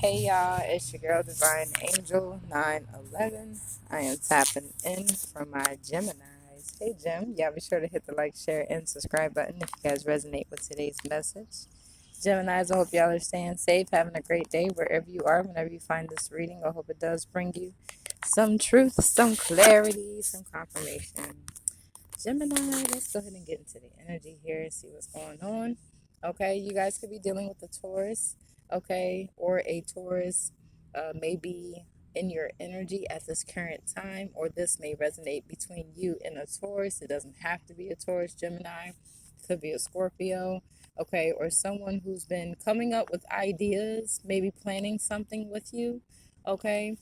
Hey y'all, it's your girl Divine Angel 911. I am tapping in from my Geminis. Hey Gem, y'all be sure to hit the like, share, and subscribe button if you guys resonate with today's message. Geminis, I hope y'all are staying safe, having a great day wherever you are, whenever you find this reading. I hope it does bring you some truth, some clarity, some confirmation. Gemini, let's go ahead and get into the energy here and see what's going on. Okay, you guys could be dealing with a Taurus, okay, or a Taurus may be in your energy at this current time, or this may resonate between you and a Taurus. It doesn't have to be a Taurus, Gemini, it could be a Scorpio, okay, or someone who's been coming up with ideas, maybe planning something with you, okay.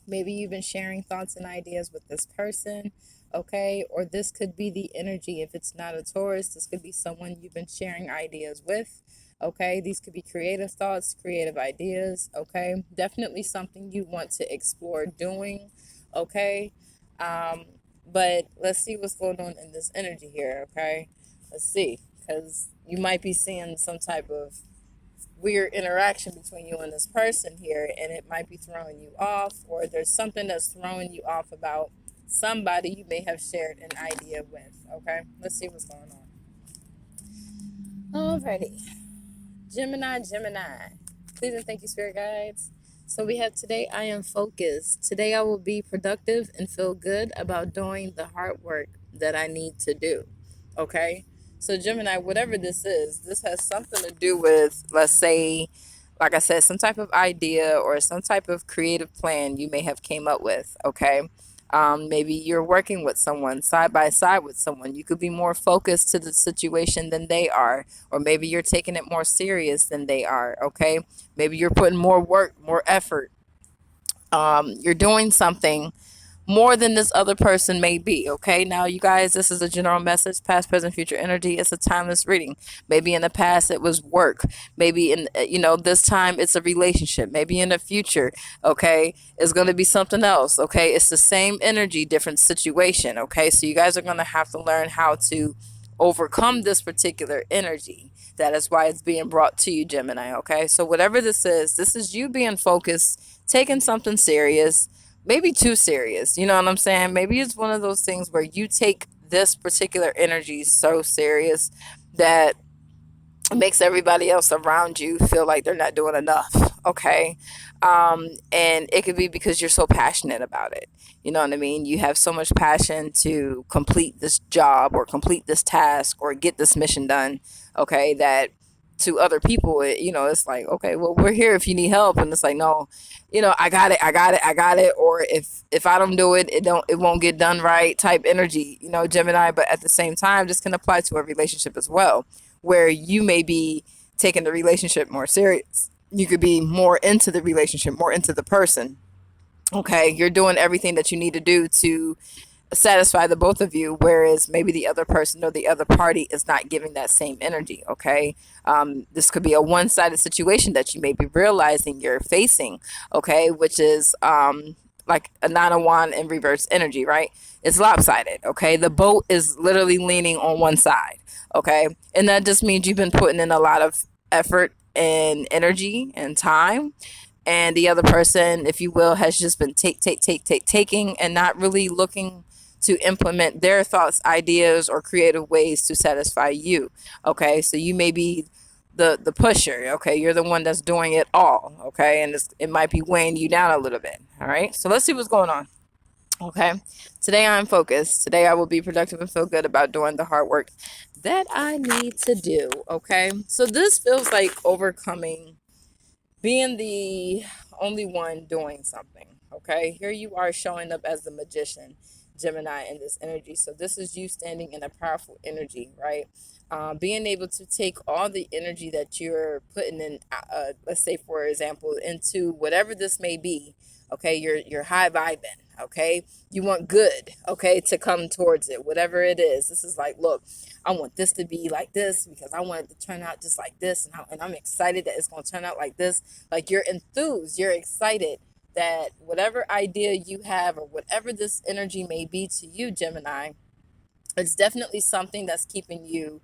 Maybe you've been sharing thoughts and ideas with this person, okay? Or this could be the energy. If it's not a Taurus, this could be someone you've been sharing ideas with, okay? These could be creative thoughts, creative ideas, okay? Definitely something you want to explore doing, okay? Um, but let's see what's going on in this energy here, okay? Let's see, because you might be seeing some type of weird interaction between you and this person here, and it might be throwing you off, or there's something that's throwing you off about somebody you may have shared an idea with. Okay, let's see what's going on. Alrighty, Gemini, please and thank you, spirit guides. So we have today, I am focused. Today I will be productive and feel good about doing the hard work that I need to do. Okay, so Gemini, whatever this has something to do with, let's say, like I said, some type of idea or some type of creative plan you may have came up with. Okay, maybe you're working with someone side by side with someone. You could be more focused to the situation than they are, or maybe you're taking it more serious than they are. Okay, maybe you're putting more work, more effort. You're doing something more than this other person may be. Okay, now you guys, this is a general message, past, present, future energy. It's a timeless reading. Maybe in the past it was work, maybe in this time it's a relationship, maybe in the future, okay, it's going to be something else. Okay, it's the same energy, different situation. Okay, so you guys are going to have to learn how to overcome this particular energy. That is why it's being brought to you, Gemini. Okay, so whatever this is you being focused, taking something serious, maybe too serious. You know what I'm saying? Maybe it's one of those things where you take this particular energy so serious that it makes everybody else around you feel like they're not doing enough. Okay. And it could be because you're so passionate about it. You know what I mean? You have so much passion to complete this job or complete this task or get this mission done. Okay. That to other people, it's like, okay, well, we're here if you need help. And it's like, no, I got it. Or if I don't do it, it won't get done right type energy, Gemini. But at the same time, this can apply to a relationship as well, where you may be taking the relationship more serious. You could be more into the relationship, more into the person. Okay, you're doing everything that you need to do to satisfy the both of you, whereas maybe the other person or the other party is not giving that same energy. Okay, this could be a one-sided situation that you may be realizing you're facing. Okay, which is like a nine of wand in reverse energy, right? It's lopsided. Okay, the boat is literally leaning on one side. Okay, and that just means you've been putting in a lot of effort and energy and time, and the other person, if you will, has just been taking and not really looking to implement their thoughts, ideas, or creative ways to satisfy you. Okay, so you may be the pusher. Okay, you're the one that's doing it all. Okay, and it might be weighing you down a little bit. All right, so let's see what's going on. Okay, today I'm focused. Today I will be productive and feel good about doing the hard work that I need to do. Okay, so this feels like overcoming being the only one doing something. Okay, here you are showing up as the magician, Gemini, in this energy. So this is you standing in a powerful energy, right? Being able to take all the energy that you're putting in, let's say for example, into whatever this may be. Okay, you're high vibing. Okay, you want good. Okay, to come towards it, whatever it is. This is like, look, I want this to be like this because I want it to turn out just like this, and I'm excited that it's going to turn out like this. Like you're enthused, you're excited that whatever idea you have or whatever this energy may be to you, Gemini, it's definitely something that's keeping you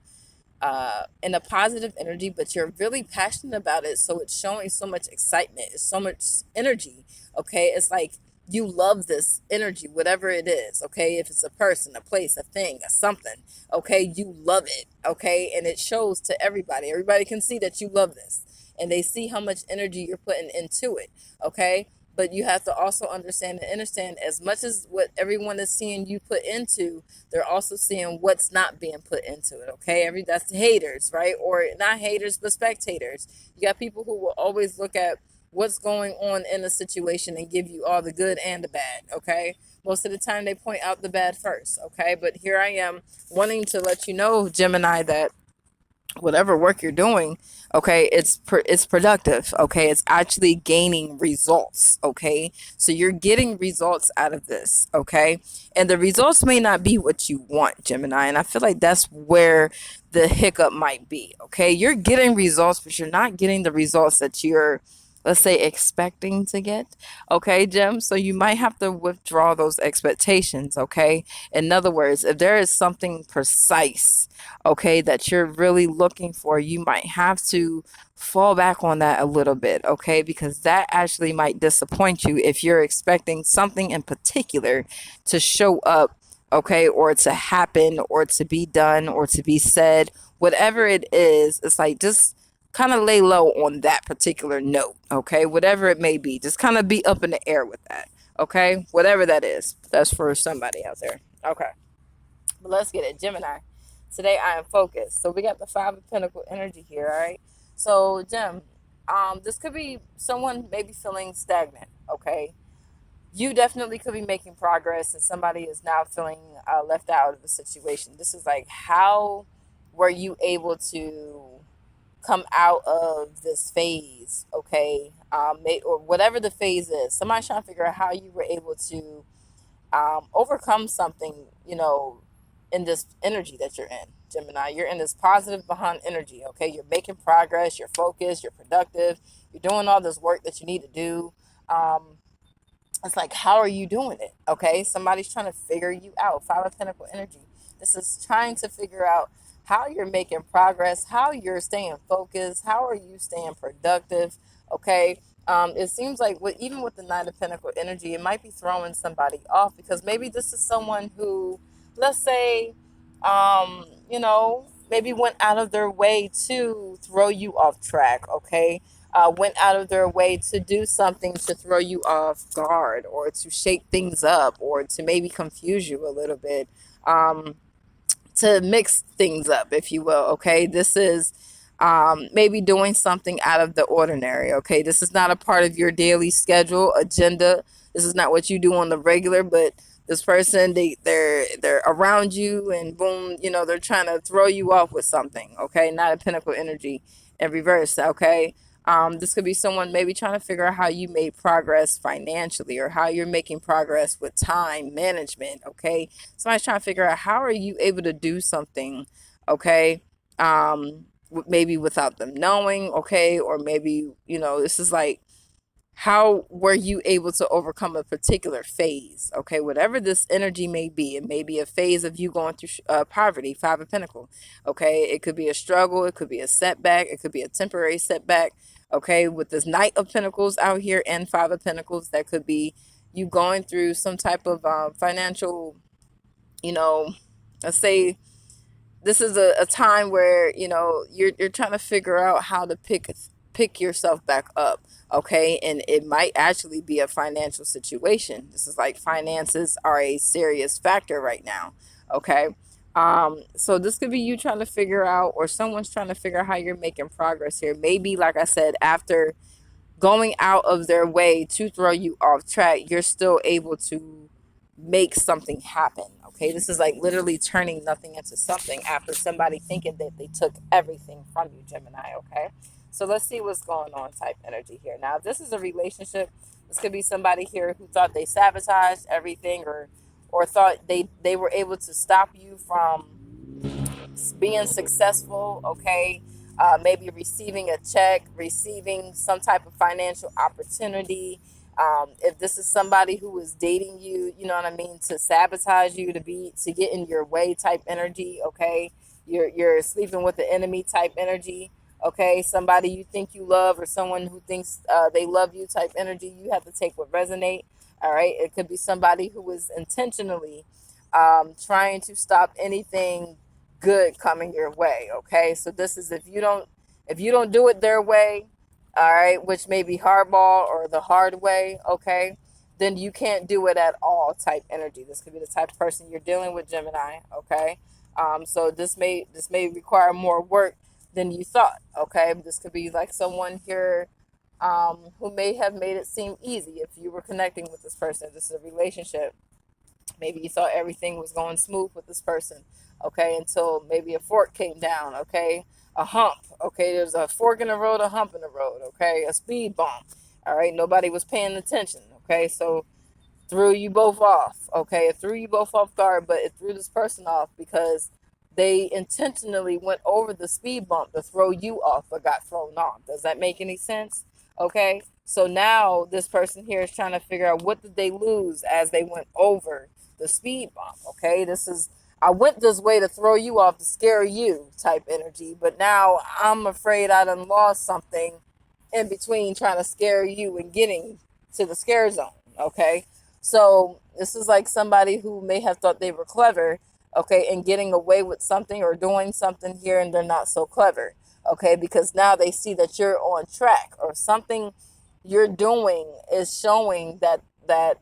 in a positive energy, but you're really passionate about it. So it's showing so much excitement. It's so much energy. Okay. It's like you love this energy, whatever it is. Okay. If it's a person, a place, a thing, a something. Okay. You love it. Okay. And it shows to everybody. Everybody can see that you love this and they see how much energy you're putting into it. Okay. But you have to also understand as much as what everyone is seeing you put into, they're also seeing what's not being put into it. Okay, that's haters, right? Or not haters, but spectators. You got people who will always look at what's going on in a situation and give you all the good and the bad. Okay, most of the time they point out the bad first. Okay, but here I am wanting to let you know, Gemini, that whatever work you're doing, okay, it's productive. Okay, it's actually gaining results. Okay, so you're getting results out of this. Okay, and the results may not be what you want, Gemini, and I feel like that's where the hiccup might be. Okay, you're getting results, but you're not getting the results that you're, let's say, expecting to get. Okay, Jim, so you might have to withdraw those expectations. Okay, in other words, if there is something precise, okay, that you're really looking for, you might have to fall back on that a little bit. Okay, because that actually might disappoint you if you're expecting something in particular to show up, okay, or to happen, or to be done, or to be said, whatever it is. It's like, just kind of lay low on that particular note. Okay, whatever it may be, just kind of be up in the air with that. Okay, whatever that is, that's for somebody out there. Okay, but let's get it, Gemini. Today I am focused. So we got the Five of Pentacle energy here. All right, so Gem, this could be someone maybe feeling stagnant. Okay, you definitely could be making progress, and somebody is now feeling left out of the situation. This is like, how were you able to come out of this phase? Okay, or whatever the phase is. Somebody's trying to figure out how you were able to overcome something, in this energy that you're in, Gemini. You're in this positive behind energy. Okay, you're making progress, you're focused, you're productive, you're doing all this work that you need to do. It's like, how are you doing it? Okay, somebody's trying to figure you out. Five of Pentacle energy. This is trying to figure out how you're making progress, how you're staying focused, how are you staying productive. Okay, it seems like even with the Nine of Pentacle energy, it might be throwing somebody off, because maybe this is someone who, let's say, maybe went out of their way to throw you off track. Okay, went out of their way to do something to throw you off guard, or to shake things up, or to maybe confuse you a little bit, to mix things up, if you will. Okay, this is maybe doing something out of the ordinary. Okay, this is not a part of your daily schedule agenda. This is not what you do on the regular, but this person, they're around you, and boom, they're trying to throw you off with something. Okay, not a Pentacle energy in reverse. Okay, this could be someone maybe trying to figure out how you made progress financially, or how you're making progress with time management. Okay, somebody's trying to figure out how are you able to do something. Okay, maybe without them knowing. Okay, or maybe, this is like, how were you able to overcome a particular phase? Okay, whatever this energy may be, it may be a phase of you going through poverty. Five of Pentacle. Okay, it could be a struggle, it could be a setback, it could be a temporary setback. Okay, with this Knight of Pentacles out here and Five of Pentacles, that could be you going through some type of financial, you know let's say this is a time where, you're trying to figure out how to pick yourself back up. Okay, and it might actually be a financial situation. This is like, finances are a serious factor right now. Okay, so this could be you trying to figure out, or someone's trying to figure out how you're making progress here. Maybe, like I said, after going out of their way to throw you off track, you're still able to make something happen. Okay, this is like literally turning nothing into something after somebody thinking that they took everything from you, Gemini. Okay, so let's see what's going on type energy here. Now, if this is a relationship, this could be somebody here who thought they sabotaged everything, or thought they were able to stop you from being successful. Okay, maybe receiving a check, receiving some type of financial opportunity. If this is somebody who is dating you, you know what I mean, to sabotage you, to get in your way type energy. Okay, You're sleeping with the enemy type energy. Okay, somebody you think you love, or someone who thinks they love you type energy. You have to take what resonate. All right, it could be somebody who is intentionally trying to stop anything good coming your way. Okay, so this is if you don't do it their way, all right, which may be hardball or the hard way. Okay, then you can't do it at all type energy. This could be the type of person you're dealing with, Gemini. Okay, so this may require more work than you thought. Okay, this could be like someone here who may have made it seem easy if you were connecting with this person. This is a relationship. Maybe you thought everything was going smooth with this person, okay, until maybe a fork came down, okay, a hump, okay, there's a fork in the road, a hump in the road, okay, a speed bump, all right, nobody was paying attention, okay, so threw you both off. Okay, it threw you both off guard, but it threw this person off because they intentionally went over the speed bump to throw you off, but got thrown off. Does that make any sense? Okay, so now this person here is trying to figure out what did they lose as they went over the speed bump. Okay, this is I went this way to throw you off to scare you type energy, but now I'm afraid I done lost something in between trying to scare you and getting to the scare zone. Okay, so this is like somebody who may have thought they were clever, okay, and getting away with something or doing something here, and they're not so clever, okay, because now they see that you're on track, or something you're doing is showing that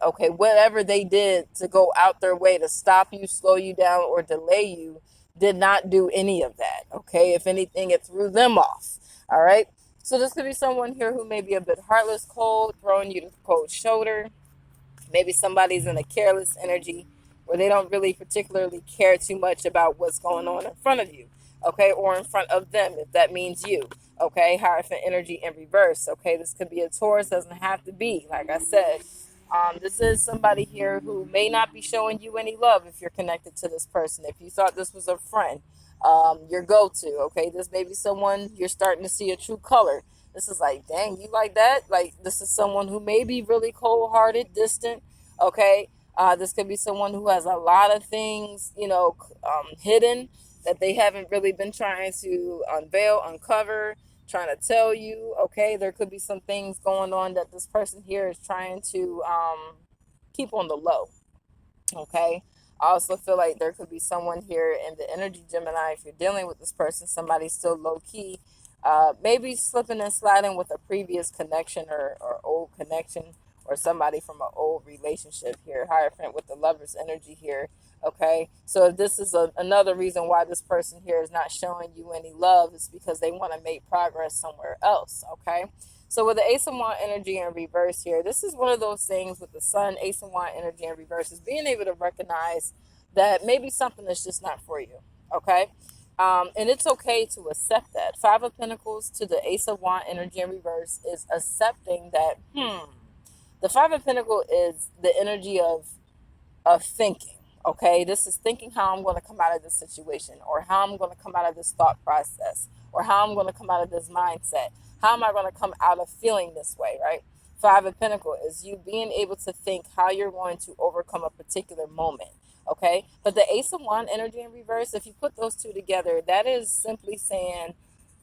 okay, whatever they did to go out their way to stop you, slow you down, or delay you did not do any of that. Okay, if anything, it threw them off. All right. So this could be someone here who may be a bit heartless, cold, throwing you the cold shoulder. Maybe somebody's in a careless energy where they don't really particularly care too much about what's going on in front of you, okay, or in front of them, if that means you, okay. Hierophant energy in reverse, okay. This could be a Taurus, doesn't have to be, like I said. This is somebody here who may not be showing you any love if you're connected to this person. If you thought this was a friend, your go-to, okay. This may be someone you're starting to see a true color. This is like, dang, you like that? Like, this is someone who may be really cold-hearted, distant, okay? This could be someone who has a lot of things, hidden that they haven't really been trying to unveil, uncover, trying to tell you, okay? There could be some things going on that this person here is trying to keep on the low, okay. I also feel like there could be someone here in the energy, Gemini, if you're dealing with this person, somebody still low key, maybe slipping and sliding with a previous connection, or old connection, or somebody from an old relationship here. Hierophant with the lover's energy here, okay. So if this is another reason why this person here is not showing you any love, it's because they want to make progress somewhere else, okay. So with the Ace of Wands energy in reverse here, this is one of those things with the Sun, Ace of Wands energy in reverse, is being able to recognize that maybe something is just not for you, okay? And it's okay to accept that. Five of Pentacles to the Ace of Wands energy in reverse is accepting that, the Five of Pentacles is the energy of thinking. Okay, this is thinking how I'm going to come out of this situation, or how I'm going to come out of this thought process, or how I'm going to come out of this mindset. How am I going to come out of feeling this way, right? Five of Pentacles is you being able to think how you're going to overcome a particular moment. Okay, but the Ace of Wands energy in reverse, if you put those two together, that is simply saying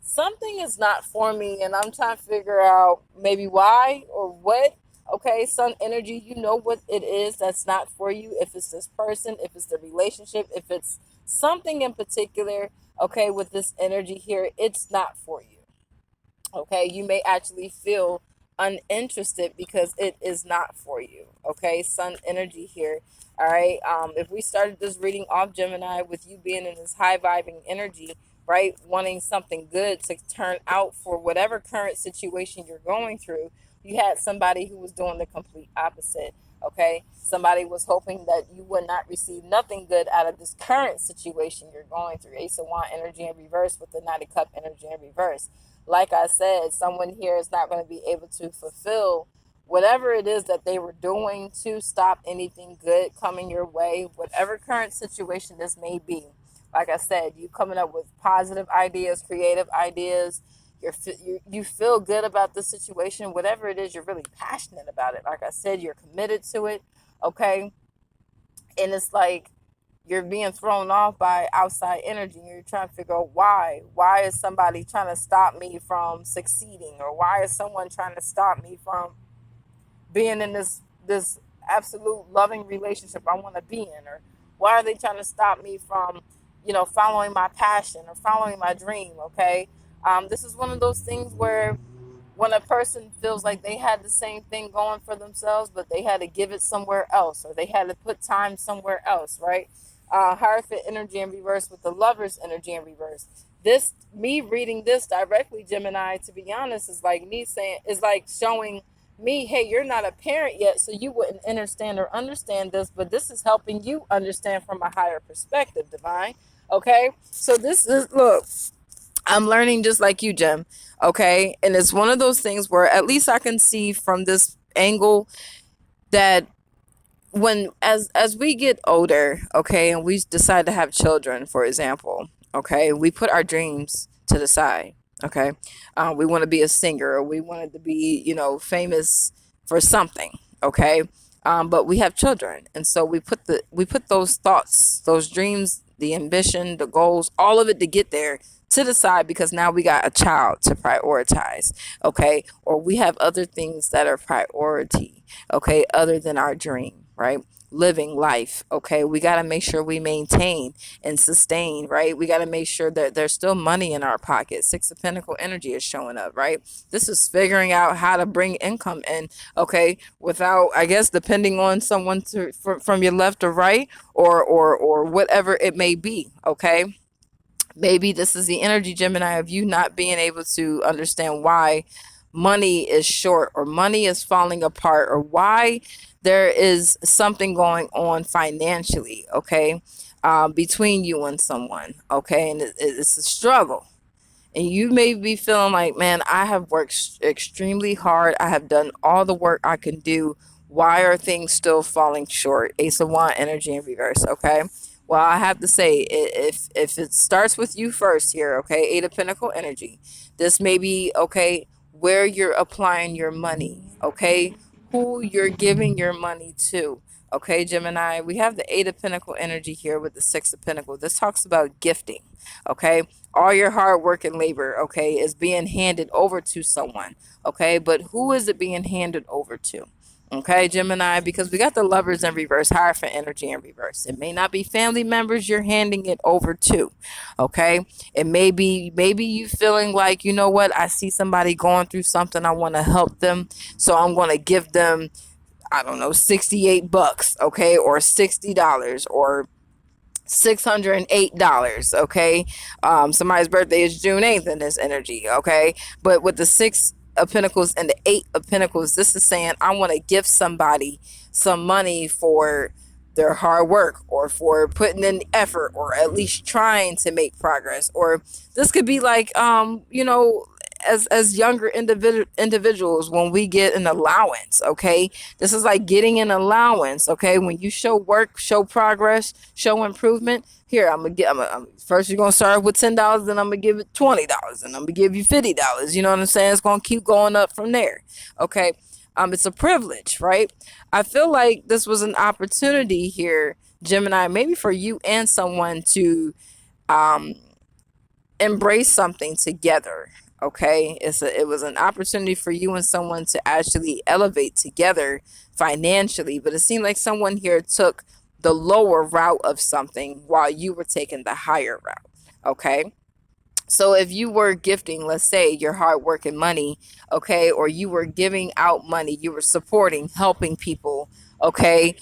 something is not for me, and I'm trying to figure out maybe why or what. Okay, Sun energy, you know what it is that's not for you. If it's this person, if it's the relationship, if it's something in particular, okay, with this energy here, it's not for you. Okay, you may actually feel uninterested because it is not for you. Okay, Sun energy here. All right, if we started this reading off, Gemini, with you being in this high vibing energy, right, wanting something good to turn out for whatever current situation you're going through, you had somebody who was doing the complete opposite. Okay, somebody was hoping that you would not receive nothing good out of this current situation you're going through. Ace of Wands energy in reverse with the Knight of Cup energy in reverse. Like I said, someone here is not going to be able to fulfill whatever it is that they were doing to stop anything good coming your way, whatever current situation this may be. Like I said, you coming up with positive ideas, creative ideas. You feel good about the situation, whatever it is, you're really passionate about it. Like I said, you're committed to it, okay? And it's like you're being thrown off by outside energy, and you're trying to figure out why is somebody trying to stop me from succeeding, or why is someone trying to stop me from being in this absolute loving relationship I want to be in, or why are they trying to stop me from, following my passion or following my dream. Okay, this is one of those things where when a person feels like they had the same thing going for themselves, but they had to give it somewhere else, or they had to put time somewhere else, right? Hierophant energy in reverse with the lover's energy in reverse. This, me reading this directly, Gemini, to be honest, is like me saying, is like showing me, hey, you're not a parent yet, so you wouldn't understand or understand this, but this is helping you understand from a higher perspective, divine. Okay, so this is, look, I'm learning just like you, Jem. Okay. And it's one of those things where at least I can see from this angle that when as we get older, okay, and we decide to have children, for example, okay, we put our dreams to the side. Okay. We want to be a singer, or we wanted to be, famous for something. Okay. But we have children, and so we put those thoughts, those dreams, the ambition, the goals, all of it to get there to the side, because now we got a child to prioritize. Okay. Or we have other things that are priority, okay, other than our dream, right? Living life. Okay. We got to make sure we maintain and sustain, right? We got to make sure that there's still money in our pocket. Six of Pentacle energy is showing up, right? This is figuring out how to bring income in, okay, without, I guess, depending on someone from your left or right, or whatever it may be, okay? Maybe this is the energy, Gemini, of you not being able to understand why money is short, or money is falling apart, or why there is something going on financially, okay, between you and someone, okay, and it's a struggle. And you may be feeling like, man, I have worked extremely hard. I have done all the work I can do. Why are things still falling short? Ace of Wand energy in reverse, okay? Well, I have to say, if it starts with you first here, okay, Eight of Pentacle energy, this may be, okay, where you're applying your money, okay, who you're giving your money to. Okay, Gemini, we have the Eight of Pentacle energy here with the Six of Pentacle. This talks about gifting, okay? All your hard work and labor, okay, is being handed over to someone, okay? But who is it being handed over to? Okay, Gemini, because we got the Lovers in reverse, Hierophant energy in reverse. It may not be family members you're handing it over to. Okay, it maybe you feeling like, you know what, I see somebody going through something, I want to help them, so I'm going to give them, I don't know, $68, okay, or $60, or $608, okay. Somebody's birthday is June 8th in this energy, okay. But with the Six of Pentacles and the Eight of Pentacles, this is saying I want to give somebody some money for their hard work, or for putting in effort, or at least trying to make progress. Or this could be like, as younger individuals, when we get an allowance, okay, this is like getting an allowance, okay, when you show work, show progress, show improvement. Here, first you're gonna start with $10, then I'm gonna give it $20, and I'm gonna give you $50. You know what I'm saying? It's gonna keep going up from there. Okay. It's a privilege, right? I feel like this was an opportunity here, Gemini, maybe for you and someone to um embrace something together. Okay, it was an opportunity for you and someone to actually elevate together financially, but it seemed like someone here took the lower route of something while you were taking the higher route. Okay, so if you were gifting, let's say, your hard work and money, okay, or you were giving out money, you were supporting, helping people, okay,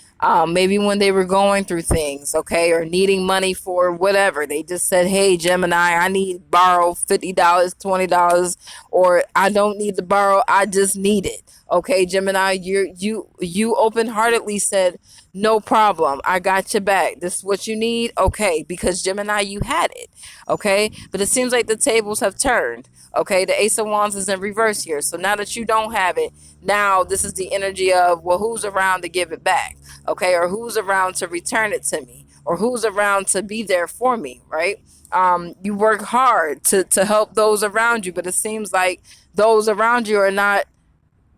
maybe when they were going through things, okay, or needing money for whatever, they just said, hey, Gemini, I need to borrow $50, $20, or I don't need to borrow, I just need it. Okay, Gemini, you open-heartedly said, no problem, I got your back. This is what you need, okay, because Gemini, you had it, okay. But it seems like the tables have turned. Okay, the Ace of Wands is in reverse here. So now that you don't have it, now this is the energy of, well, who's around to give it back? Okay, or who's around to return it to me? Or who's around to be there for me, right? You work hard to help those around you, but it seems like those around you are not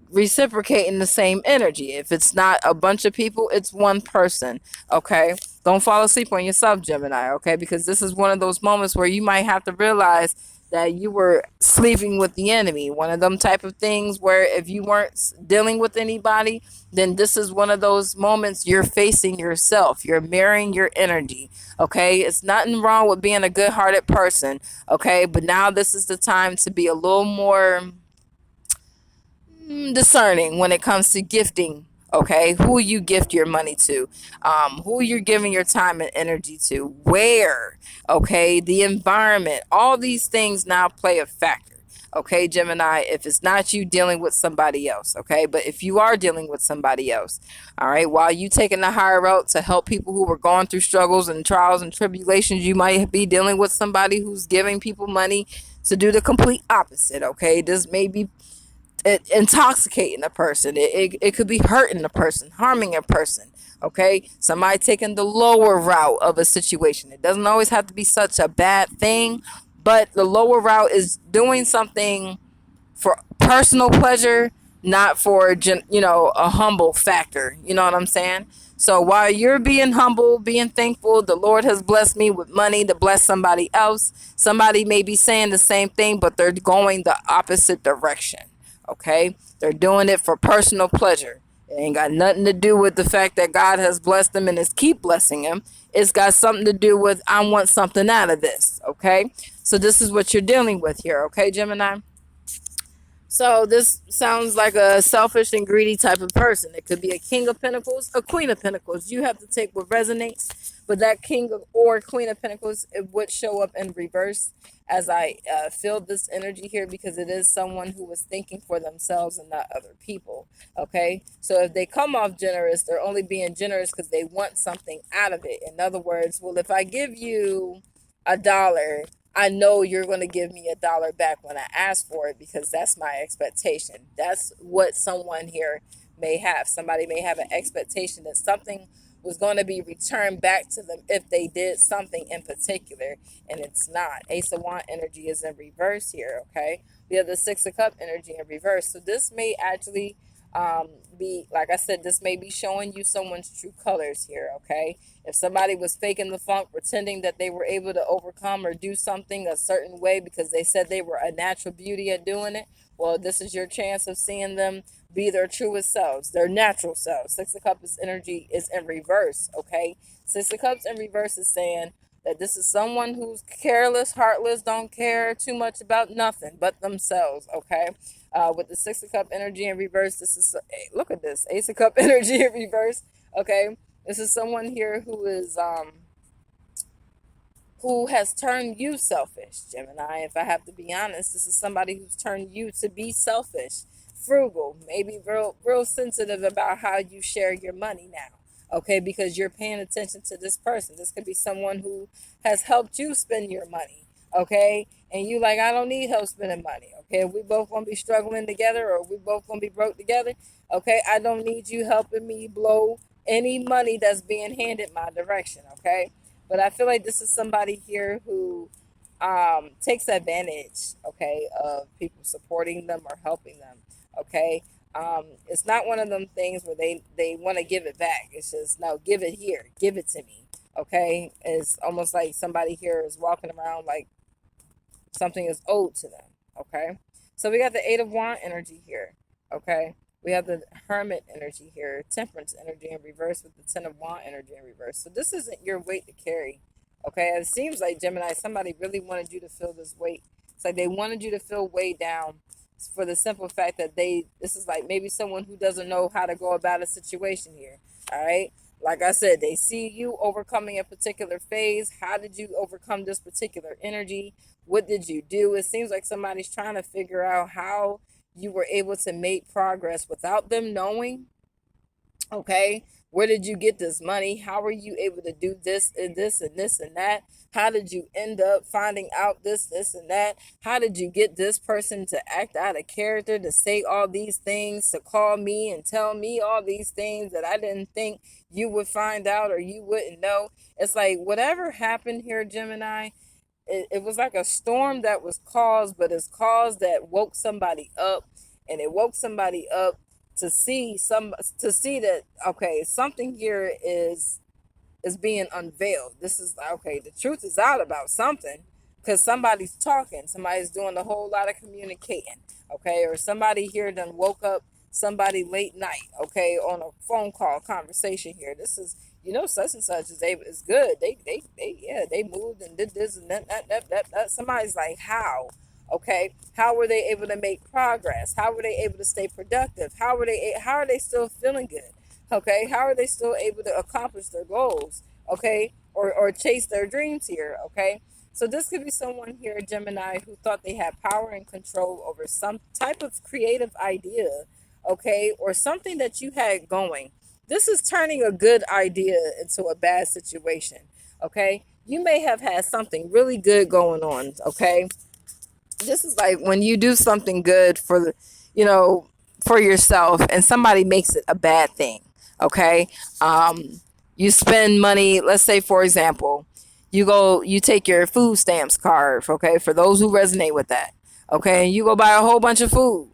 reciprocating the same energy. If it's not a bunch of people, it's one person. Okay, Don't fall asleep on yourself, Gemini, okay? Because this is one of those moments where you might have to realize that you were sleeping with the enemy. One of them type of things where if you weren't dealing with anybody, then this is one of those moments you're facing yourself. You're mirroring your energy, okay? It's nothing wrong with being a good-hearted person, okay? But now this is the time to be a little more discerning when it comes to gifting. Okay, who you gift your money to, who you're giving your time and energy to, where, okay, the environment, all these things now play a factor. Okay, Gemini, if it's not you dealing with somebody else, okay, but if you are dealing with somebody else, all right, while you taking the higher route to help people who are going through struggles and trials and tribulations, you might be dealing with somebody who's giving people money to do the complete opposite. Okay, this may be intoxicating a person. It could be hurting a person, harming a person. Okay, somebody taking the lower route of a situation. It doesn't always have to be such a bad thing, but the lower route is doing something for personal pleasure, not for a humble factor. You know what I'm saying? So while you're being humble, being thankful, the Lord has blessed me with money to bless somebody else. Somebody may be saying the same thing, but they're going the opposite direction. Okay, they're doing it for personal pleasure. It ain't got nothing to do with the fact that God has blessed them and is keep blessing them. It's got something to do with I want something out of this. Okay, so this is what you're dealing with here. Okay, Gemini. So this sounds like a selfish and greedy type of person. It could be a king of pentacles, a queen of pentacles. You have to take what resonates. But that king of, or queen of pentacles, it would show up in reverse as I feel this energy here, because it is someone who was thinking for themselves and not other people. Okay, so if they come off generous, they're only being generous because they want something out of it. In other words, well, if I give you $1, I know you're going to give me $1 back when I ask for it, because that's my expectation. That's what someone here may have. Somebody may have an expectation that something was going to be returned back to them if they did something in particular, and it's not. Ace of Wands energy is in reverse here, okay? We have the Six of Cup energy in reverse. So this may actually be, like I said, this may be showing you someone's true colors here, okay? If somebody was faking the funk, pretending that they were able to overcome or do something a certain way because they said they were a natural beauty at doing it, well, this is your chance of seeing them be their truest selves, their natural selves. Six of Cups energy is in reverse, okay? Six of Cups in reverse is saying that this is someone who's careless, heartless, don't care too much about nothing but themselves, okay? With the Six of Cup energy in reverse, this is, look at this, Ace of Cup energy in reverse, okay? This is someone here who has turned you selfish, Gemini. If I have to be honest, this is somebody who's turned you to be selfish, frugal, maybe real sensitive about how you share your money now. Okay, because you're paying attention to this person. This could be someone who has helped you spend your money. Okay, and you like, I don't need help spending money. Okay, we both gonna be struggling together, or we both gonna be broke together. Okay, I don't need you helping me blow any money that's being handed my direction. Okay, but I feel like this is somebody here who takes advantage, okay, of people supporting them or helping them, okay. It's not one of them things where they want to give it back. It's just, no, give it here, give it to me, okay. It's almost like somebody here is walking around like something is owed to them, okay. So we got the Eight of Wands energy here, okay. We have the Hermit energy here, Temperance energy in reverse with the Ten of Wands energy in reverse. So this isn't your weight to carry, okay. It seems like, Gemini, somebody really wanted you to feel this weight. It's like they wanted you to feel weighed down for the simple fact that this is like maybe someone who doesn't know how to go about a situation here, all right. Like I said, they see you overcoming a particular phase. How did you overcome this particular energy? What did you do? It seems like somebody's trying to figure out how you were able to make progress without them knowing. Okay, where did you get this money? How were you able to do this and this and this and that? How did you end up finding out this and that? How did you get this person to act out of character, to say all these things, to call me and tell me all these things that I didn't think you would find out or you wouldn't know? It's like whatever happened here, Gemini, it was like a storm that was caused, but it's caused that woke somebody up, and it woke somebody up to see that, okay, something here is is being unveiled. This is okay. The truth is out about something because somebody's talking. Somebody's doing a whole lot of communicating. Okay, or somebody here done woke up somebody late night. Okay, on a phone call conversation here. This is such and such is good. They yeah they moved and did this and that. Somebody's like how. Okay, how were they able to make progress? How were they able to stay productive? How are they still feeling good? Okay, how are they still able to accomplish their goals? Okay, or chase their dreams here? Okay, so this could be someone here, Gemini, who thought they had power and control over some type of creative idea, okay, or something that you had going. This is turning a good idea into a bad situation. Okay, you may have had something really good going on. Okay, this is like when you do something good for you know for yourself and somebody makes it a bad thing. Okay, you spend money. Let's say, for example, you take your food stamps card. Okay, for those who resonate with that. Okay, and you go buy a whole bunch of food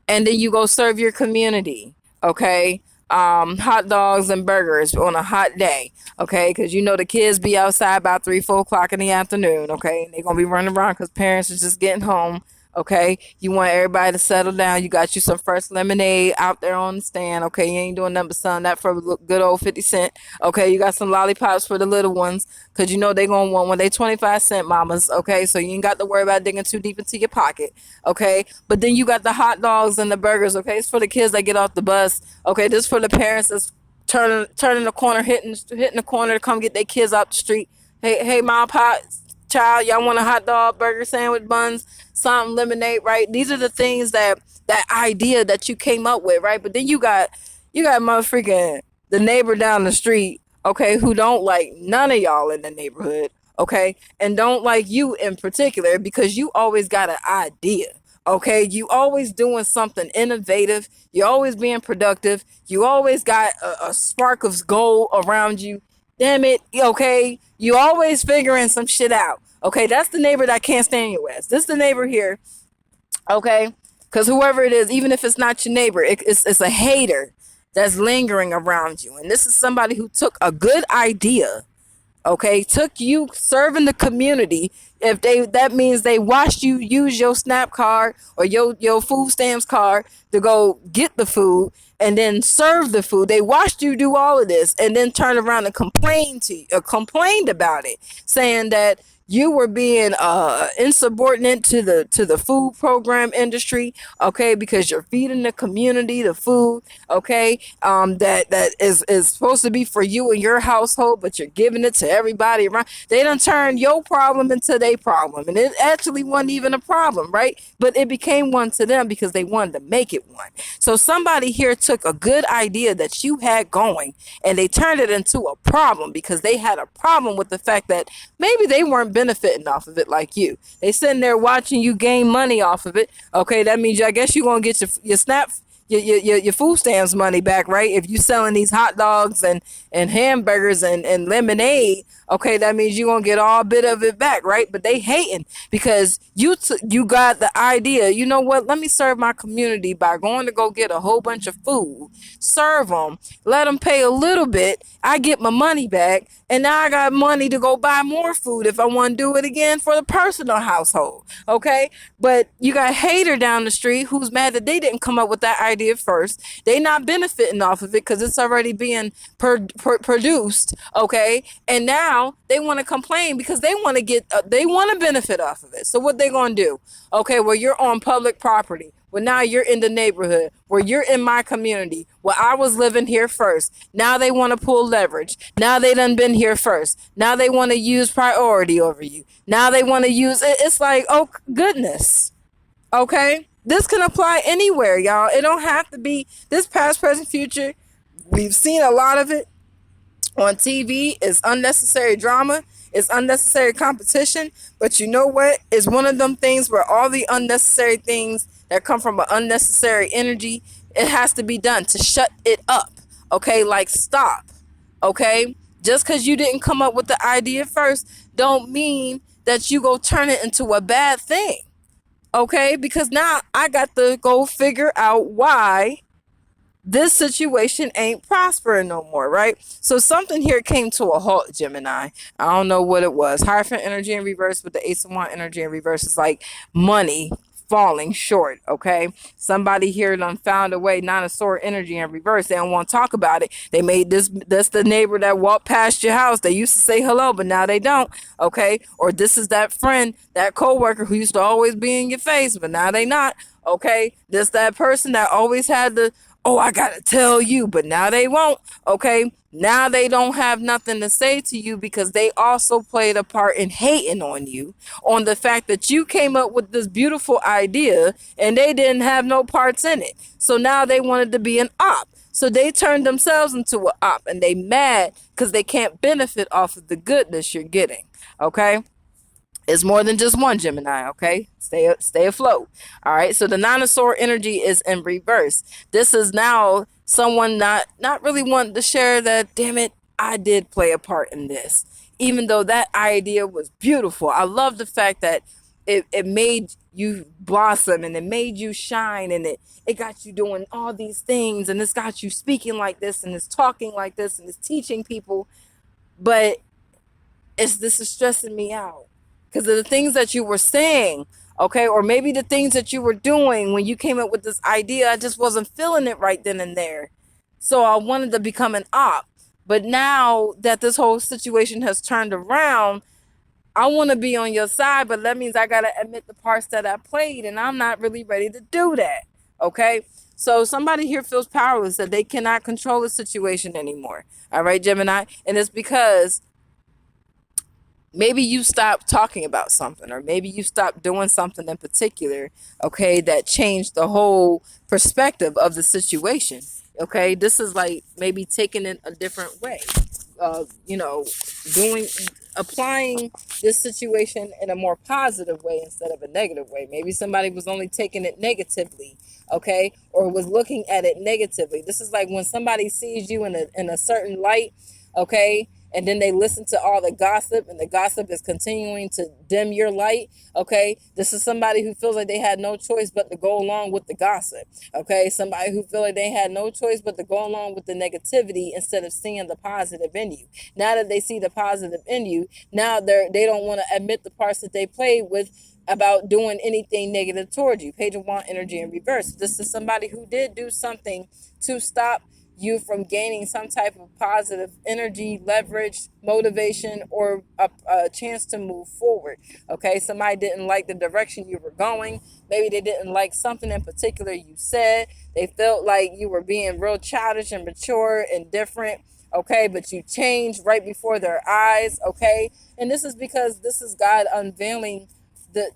and then you go serve your community. Okay, hot dogs and burgers on a hot day. Okay, because the kids be outside about 3, 4 o'clock in the afternoon. Okay, and they're gonna be running around because parents are just getting home. Okay, you want everybody to settle down. You got you some fresh lemonade out there on the stand. Okay, you ain't doing nothing but selling that for good old 50 cent. Okay, you got some lollipops for the little ones because they gonna want when they 25 cent mamas. Okay, so you ain't got to worry about digging too deep into your pocket. Okay, but then you got the hot dogs and the burgers. Okay, it's for the kids that get off the bus. Okay, this for the parents that's turning the corner, hitting the corner to come get their kids out the street. Hey, mom, pop, child, y'all want a hot dog, burger, sandwich, buns, something, lemonade, right? These are the things that idea that you came up with, right? But then you got motherfucking the neighbor down the street, okay, who don't like none of y'all in the neighborhood, okay, and don't like you in particular because you always got an idea. Okay, you always doing something innovative. You always being productive. You always got a spark of gold around you. Damn it, okay. You always figuring some shit out. Okay, that's the neighbor that can't stand your ass. This is the neighbor here. Okay, because whoever it is, even if it's not your neighbor, it's a hater that's lingering around you. And this is somebody who took a good idea, okay, took you serving the community. If that means they watched you use your snap card or your food stamps card to go get the food and then serve the food. They watched you do all of this and then turn around and complained about it, saying that you were being insubordinate to the food program industry, okay, because you're feeding the community the food, okay, that is supposed to be for you and your household, but you're giving it to everybody around. They done turned your problem into their problem, and it actually wasn't even a problem, right? But it became one to them because they wanted to make it one. So somebody here took a good idea that you had going, and they turned it into a problem because they had a problem with the fact that maybe they weren't benefiting off of it like you. They sitting there watching you gain money off of it. Okay, that means I guess you're gonna get your snap your food stamps money back, right? If you selling these hot dogs and hamburgers and lemonade, okay, that means you're gonna get all bit of it back, right? But they hating because you got the idea. You know what? Let me serve my community by going to go get a whole bunch of food, serve them, let them pay a little bit. I get my money back, and now I got money to go buy more food if I want to do it again for the personal household. Okay, but you got a hater down the street who's mad that they didn't come up with that idea first. They not benefiting off of it because it's already being produced. Okay, and now they want to complain because they want to they want to benefit off of it. So what they gonna do? Okay, well, you're on public property. Well, now you're in the neighborhood where you're in my community where I was living here first. Now they want to pull leverage. Now they done been here first. Now they want to use priority over you. Now they want to use it. It's like, oh goodness. Okay. This can apply anywhere, y'all. It don't have to be this past, present, future. We've seen a lot of it on TV. It's unnecessary drama. It's unnecessary competition. But you know what? It's one of them things where all the unnecessary things that come from an unnecessary energy, it has to be done to shut it up. Okay, like stop. Okay, just because you didn't come up with the idea first don't mean that you go turn it into a bad thing. Okay, because now I got to go figure out why this situation ain't prospering no more, right? So something here came to a halt, Gemini. I don't know what it was. Hierophant energy in reverse with the Ace of Wands energy in reverse is like money falling short, okay? Somebody here done found a way, Nine of Sword energy in reverse. They don't want to talk about it. They made this, that's the neighbor that walked past your house. They used to say hello, but now they don't, okay? Or this is that friend, that coworker who used to always be in your face, but now they not, okay? This that person that always had the, oh, I gotta tell you, but now they won't, okay? Now they don't have nothing to say to you because they also played a part in hating on you, on the fact that you came up with this beautiful idea and they didn't have no parts in it. So now they wanted to be an op. So they turned themselves into an op and they mad because they can't benefit off of the goodness you're getting, okay? It's more than just one, Gemini, okay? Stay afloat. All right. So the Nine of Sword energy is in reverse. This is now someone not really wanting to share that, damn it, I did play a part in this. Even though that idea was beautiful. I love the fact that it made you blossom and it made you shine and it got you doing all these things and it's got you speaking like this and it's talking like this and it's teaching people. But this is stressing me out because of the things that you were saying, okay? Or maybe the things that you were doing when you came up with this idea, I just wasn't feeling it right then and there. So I wanted to become an op. But now that this whole situation has turned around, I want to be on your side, but that means I got to admit the parts that I played, and I'm not really ready to do that, okay? So somebody here feels powerless, that they cannot control the situation anymore, all right, Gemini? And it's because maybe you stop talking about something or maybe you stop doing something in particular, okay, that changed the whole perspective of the situation, okay? This is like maybe taking it a different way, you know, doing, applying this situation in a more positive way instead of a negative way. Maybe somebody was only taking it negatively, okay, or was looking at it negatively. This is like when somebody sees you in a certain light, okay, and then they listen to all the gossip and the gossip is continuing to dim your light, okay? This is somebody who feels like they had no choice but to go along with the gossip, okay? Somebody who feels like they had no choice but to go along with the negativity instead of seeing the positive in you. Now that they see the positive in you, now they don't want to admit the parts that they played with about doing anything negative towards you. Page of Wands energy in reverse. This is somebody who did do something to stop you from gaining some type of positive energy, leverage, motivation, or a chance to move forward. Okay, somebody didn't like the direction you were going. Maybe they didn't like something in particular you said. They felt like you were being real childish and mature and different. Okay, but you changed right before their eyes. Okay, and this is because this is God unveiling the,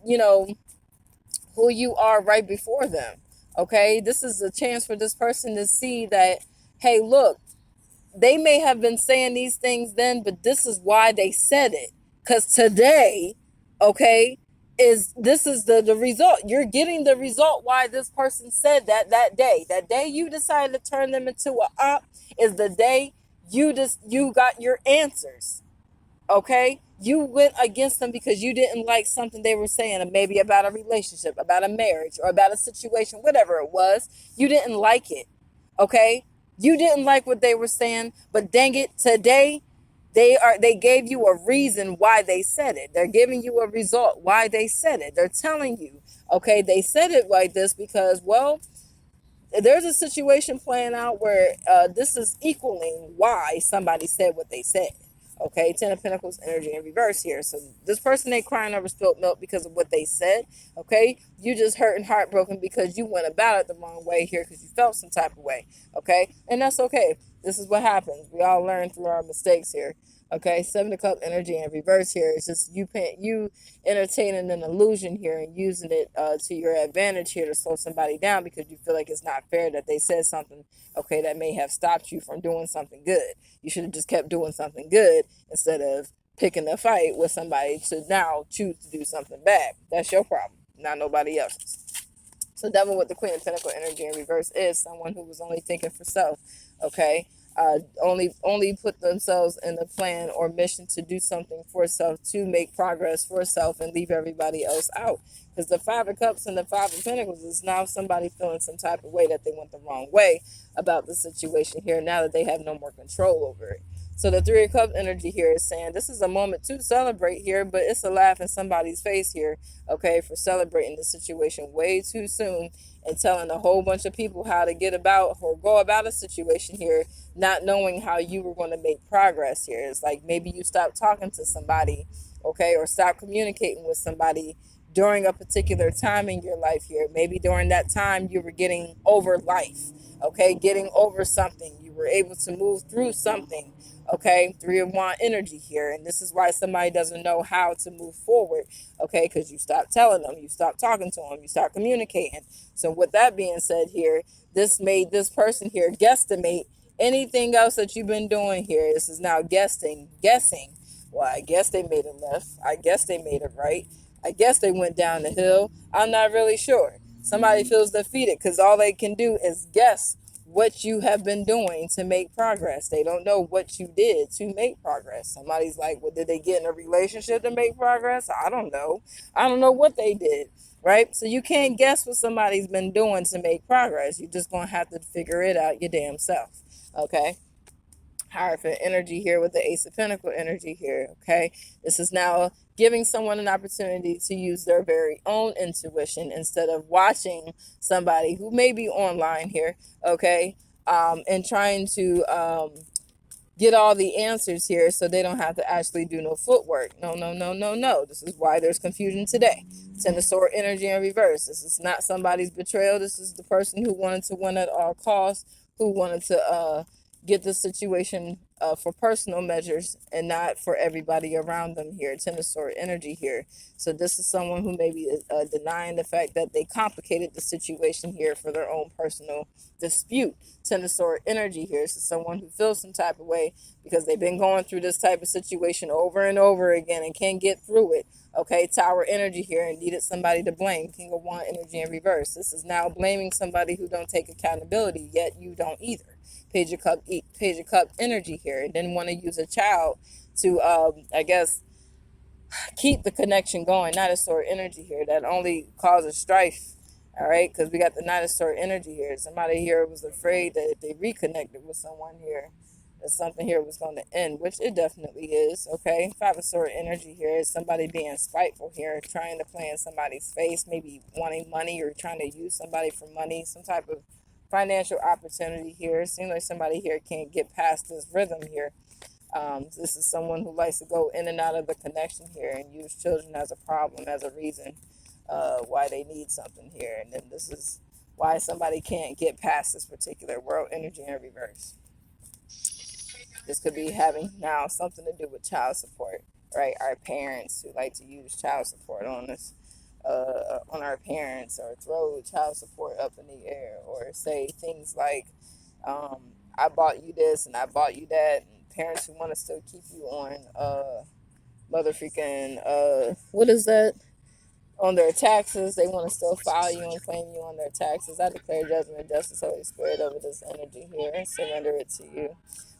who you are right before them. Okay, this is a chance for this person to see that, hey, look, they may have been saying these things then, but this is why they said it. Because today, okay, this is the result. You're getting the result why this person said that day. That day you decided to turn them into an op is the day you got your answers. Okay, you went against them because you didn't like something they were saying, maybe about a relationship, about a marriage, or about a situation, whatever it was. You didn't like it. Okay, you didn't like what they were saying, but dang it, today they gave you a reason why they said it. They're giving you a result why they said it. They're telling you, okay, they said it like this because, well, there's a situation playing out where this is equaling why somebody said what they said. Okay, Ten of Pentacles energy in reverse here. So this person ain't crying over spilled milk because of what they said. Okay, you just hurt and heartbroken because you went about it the wrong way here because you felt some type of way. Okay, and that's okay. This is what happens. We all learn through our mistakes here. Okay, Seven of Cup energy in reverse here. It's just you entertaining an illusion here and using it to your advantage here to slow somebody down because you feel like it's not fair that they said something, okay, that may have stopped you from doing something good. You should have just kept doing something good instead of picking a fight with somebody to now choose to do something bad. That's your problem, not nobody else's. So Devil with the Queen of Pentacle energy in reverse is someone who was only thinking for self, okay? only put themselves in a plan or mission to do something for self, to make progress for self, and leave everybody else out. Because the Five of Cups and the Five of Pentacles is now somebody feeling some type of way that they went the wrong way about the situation here, now that they have no more control over it. So the Three of Cups energy here is saying this is a moment to celebrate here, but it's a laugh in somebody's face here, okay, for celebrating the situation way too soon and telling a whole bunch of people how to get about or go about a situation here, not knowing how you were going to make progress here. It's like maybe you stopped talking to somebody, okay, or stop communicating with somebody during a particular time in your life here. Maybe during that time you were getting over life, okay, getting over something. You were able to move through something, okay. Three of Wands energy here, and this is why somebody doesn't know how to move forward, okay, because you stopped telling them, you stopped talking to them, you stopped communicating. So with that being said here, this made this person here guesstimate anything else that you've been doing here. This is now guessing. Well, I guess they made it left. I guess they made it right. I guess they went down the hill. I'm not really sure. Somebody feels defeated because all they can do is guess what you have been doing to make progress. They don't know what you did to make progress. Somebody's like, well, did they get in a relationship to make progress? I don't know. I don't know what they did, right? So you can't guess what somebody's been doing to make progress. You're just going to have to figure it out your damn self, okay? Hierophant energy here with the Ace of Pentacles energy here, okay? This is now giving someone an opportunity to use their very own intuition instead of watching somebody who may be online here, okay? And trying to get all the answers here so they don't have to actually do no footwork. No, no, no, no, no. This is why there's confusion today. Ten of Swords energy in reverse. This is not somebody's betrayal. This is the person who wanted to win at all costs, who wanted to get the situation for personal measures and not for everybody around them here. Ten of Swords energy here. So this is someone who may be denying the fact that they complicated the situation here for their own personal dispute. Ten of Swords energy here. So someone who feels some type of way because they've been going through this type of situation over and over again and can't get through it. Okay, Tower energy here and needed somebody to blame. King of Wands energy in reverse. This is now blaming somebody who don't take accountability, yet you don't either. Page of Cup energy here, and then want to use a child to, I guess, keep the connection going. Knight of Swords energy here that only causes strife. All right, because we got the Knight of Swords energy here. Somebody here was afraid that if they reconnected with someone here, that something here was going to end, which it definitely is. Okay, Five of Swords energy here is somebody being spiteful here, trying to play in somebody's face, maybe wanting money or trying to use somebody for money, some type of financial opportunity here. It seems like somebody here can't get past this rhythm here. This is someone who likes to go in and out of the connection here and use children as a problem, as a reason why they need something here. And then this is why somebody can't get past this particular world energy in reverse. This could be having now something to do with child support, right? Our parents who like to use child support on us, on our parents, or throw child support up in the air, or say things like, I bought you this and I bought you that. And parents who want to still keep you on mother freaking what is that, on their taxes. They want to still file you and claim you on their taxes. I declare judgment, justice, Holy Spirit over this energy here and surrender it to you.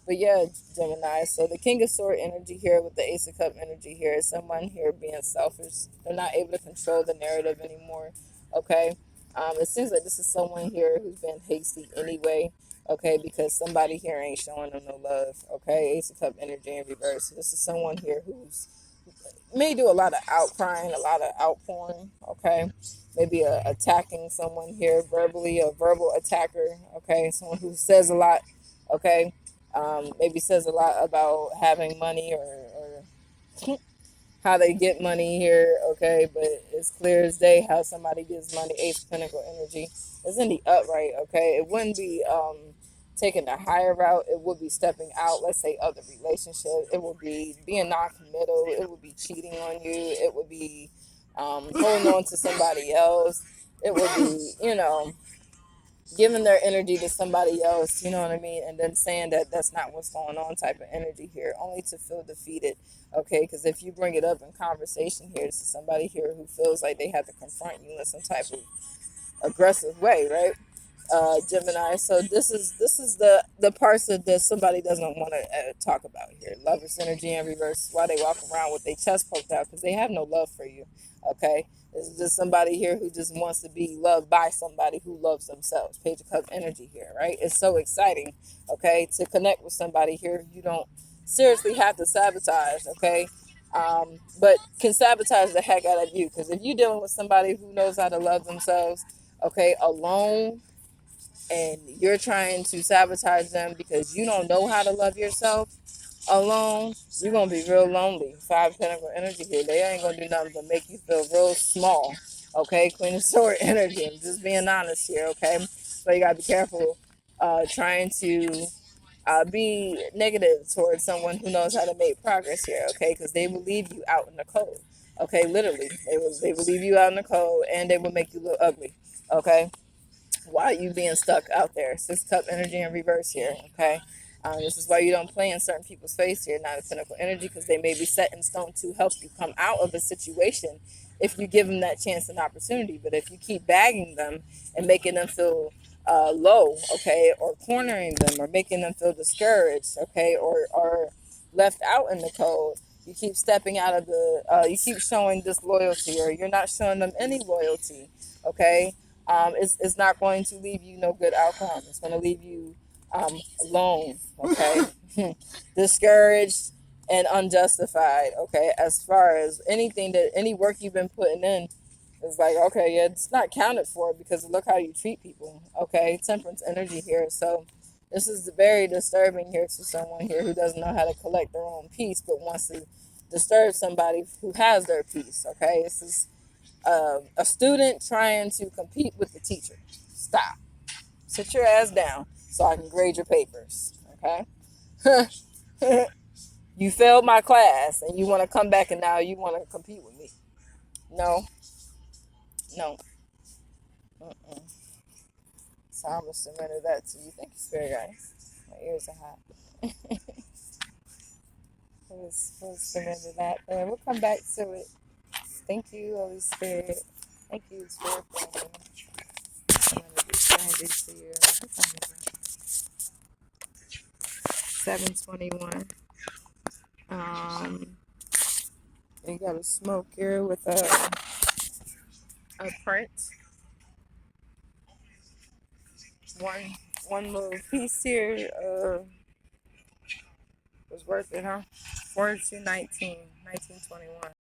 But yeah, Gemini, so the King of Swords energy here with the Ace of Cup energy here is someone here being selfish. They're not able to control the narrative anymore, okay? It seems like this is someone here who's been hasty anyway, okay, because somebody here ain't showing them no love, okay? Ace of Cup energy in reverse. So this is someone here who's may do a lot of outcrying, a lot of outpouring, okay? Maybe attacking someone here verbally, a verbal attacker, okay? Someone who says a lot, okay? Maybe says a lot about having money or how they get money here, okay? But it's clear as day how somebody gets money. Ace of Pentacle energy is in the upright, okay? It wouldn't be taking the higher route. It would be stepping out, let's say, of the relationship. It would be being non-committal. It would be cheating on you. It would be holding on to somebody else. It would be, giving their energy to somebody else, you know what I mean? And then saying that that's not what's going on type of energy here, only to feel defeated, okay? Because if you bring it up in conversation here, this is somebody here who feels like they have to confront you in some type of aggressive way, right? Gemini. So this is the parts that somebody doesn't want to talk about here. Lovers energy in reverse. Why they walk around with their chest poked out? Because they have no love for you. Okay, this is just somebody here who just wants to be loved by somebody who loves themselves. Page of Cup energy here, right? It's so exciting. Okay, to connect with somebody here, you don't seriously have to sabotage. Okay. But can sabotage the heck out of you, because if you're dealing with somebody who knows how to love themselves, okay, alone, and you're trying to sabotage them because you don't know how to love yourself alone, you're gonna be real lonely. Five Pentacle energy here. They ain't gonna do nothing but make you feel real small. Okay, Queen of Sword energy. I'm just being honest here. Okay, so you gotta be careful trying to be negative towards someone who knows how to make progress here. Okay, because they will leave you out in the cold. Okay, literally, they will leave you out in the cold, and they will make you look ugly. Okay, why are you being stuck out there? Six Cup energy in reverse here. Okay. This is why you don't play in certain people's face here. Nine of Pentacle energy, because they may be set in stone to help you come out of a situation if you give them that chance and opportunity. But if you keep bagging them and making them feel low, okay, or cornering them or making them feel discouraged, okay, or left out in the cold, you keep stepping out of you keep showing disloyalty, or you're not showing them any loyalty, okay. It's not going to leave you no good outcome. It's going to leave you alone, okay, discouraged and unjustified, okay. As far as any work you've been putting in, it's like, okay, yeah, it's not counted for because look how you treat people, okay. Temperance energy here, so this is very disturbing here to someone here who doesn't know how to collect their own peace, but wants to disturb somebody who has their peace, okay. This is a student trying to compete with the teacher. Stop. Sit your ass down so I can grade your papers. Okay? You failed my class and you want to come back and now you want to compete with me. No, no. Mm-mm. So I'm going to surrender that to you. Thank you, Spirit Guys. My ears are hot. We'll surrender that. And we'll come back to it. Thank you, Holy Spirit. Thank you, Spirit Family. I'm going to be strangers to you. What time is it? 7:21. Um, you got a smoke here with a print. One little piece here was worth it, huh? 4219, 1921.